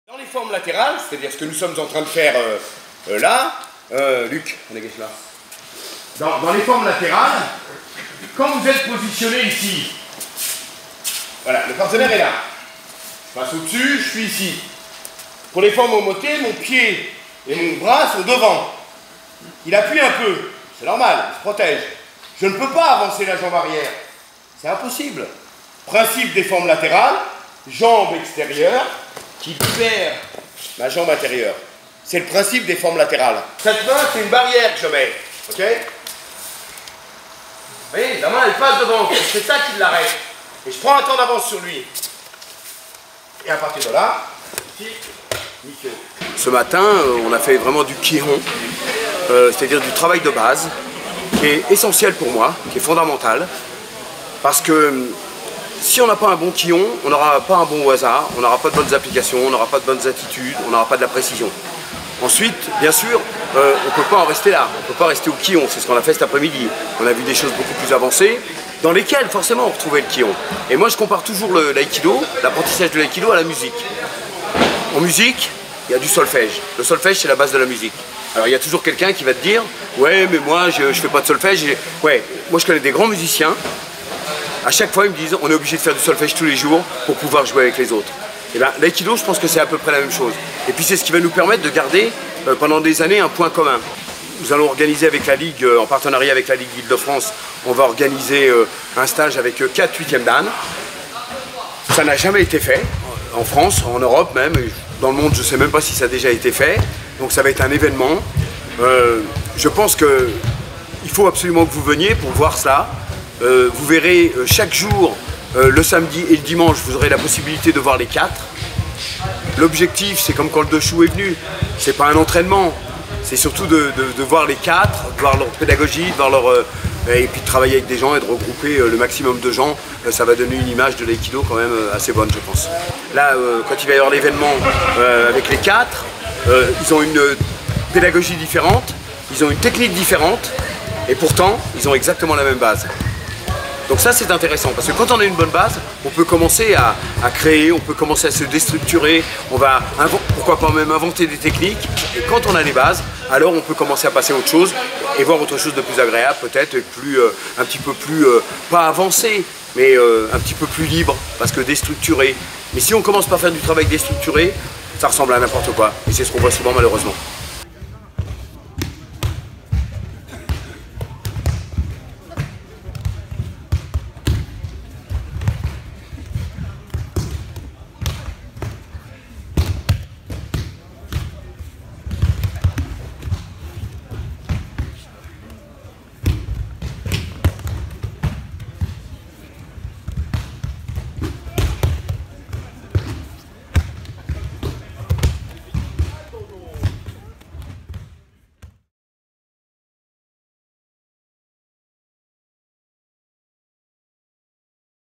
Dans les formes latérales, c'est-à-dire ce que nous sommes en train de faire là, Luc, on dégage là. Dans les formes latérales, quand vous êtes positionné ici, voilà, le partenaire est là. Je passe au-dessus, je suis ici. Pour les formes homotées, mon pied et mon bras sont devant. Il appuie un peu, c'est normal, il se protège. Je ne peux pas avancer la jambe arrière, c'est impossible. Principe des formes latérales, jambe extérieure qui perd ma jambe intérieure. C'est le principe des formes latérales. Cette main, c'est une barrière que je mets, ok? Vous voyez, la main, elle passe devant, c'est ça qui l'arrête. Et je prends un temps d'avance sur lui. Et à partir de là, ici, nickel. Ce matin, on a fait vraiment du Quiron, c'est-à-dire du travail de base, qui est essentiel pour moi, qui est fondamental, parce que si on n'a pas un bon quillon, on n'aura pas un bon au hasard, on n'aura pas de bonnes applications, on n'aura pas de bonnes attitudes, on n'aura pas de la précision. Ensuite, bien sûr, on ne peut pas en rester là, on ne peut pas rester au quillon, c'est ce qu'on a fait cet après-midi. On a vu des choses beaucoup plus avancées, dans lesquelles forcément on retrouvait le quillon. Et moi je compare toujours l'aïkido, l'apprentissage de l'aïkido à la musique. En musique, il y a du solfège. Le solfège, c'est la base de la musique. Alors il y a toujours quelqu'un qui va te dire « Ouais, mais moi je fais pas de solfège. » Ouais, moi je connais des grands musiciens. À chaque fois, ils me disent, on est obligé de faire du solfège tous les jours pour pouvoir jouer avec les autres. Et bien, l'aïkido, je pense que c'est à peu près la même chose. Et puis, c'est ce qui va nous permettre de garder pendant des années un point commun. Nous allons organiser avec la Ligue, en partenariat avec la Ligue Île-de-France, on va organiser un stage avec 4 8e dan. Ça n'a jamais été fait, en France, en Europe même, et dans le monde, je ne sais même pas si ça a déjà été fait. Donc, ça va être un événement. Je pense qu'il faut absolument que vous veniez pour voir ça. Vous verrez chaque jour, le samedi et le dimanche, vous aurez la possibilité de voir les 4. L'objectif, c'est comme quand le Doshu est venu, c'est pas un entraînement, c'est surtout de voir les 4, de voir leur pédagogie, de voir et puis de travailler avec des gens et de regrouper le maximum de gens. Ça va donner une image de l'aïkido quand même assez bonne, je pense. Là, quand il va y avoir l'événement avec les 4, ils ont une pédagogie différente, ils ont une technique différente, et pourtant, ils ont exactement la même base. Donc ça c'est intéressant parce que quand on a une bonne base, on peut commencer à créer, on peut commencer à se déstructurer, on va pourquoi pas même inventer des techniques. Et quand on a les bases, alors on peut commencer à passer à autre chose et voir autre chose de plus agréable peut-être, un petit peu plus, pas avancé, mais un petit peu plus libre parce que déstructuré. Mais si on commence par faire du travail déstructuré, ça ressemble à n'importe quoi et c'est ce qu'on voit souvent malheureusement.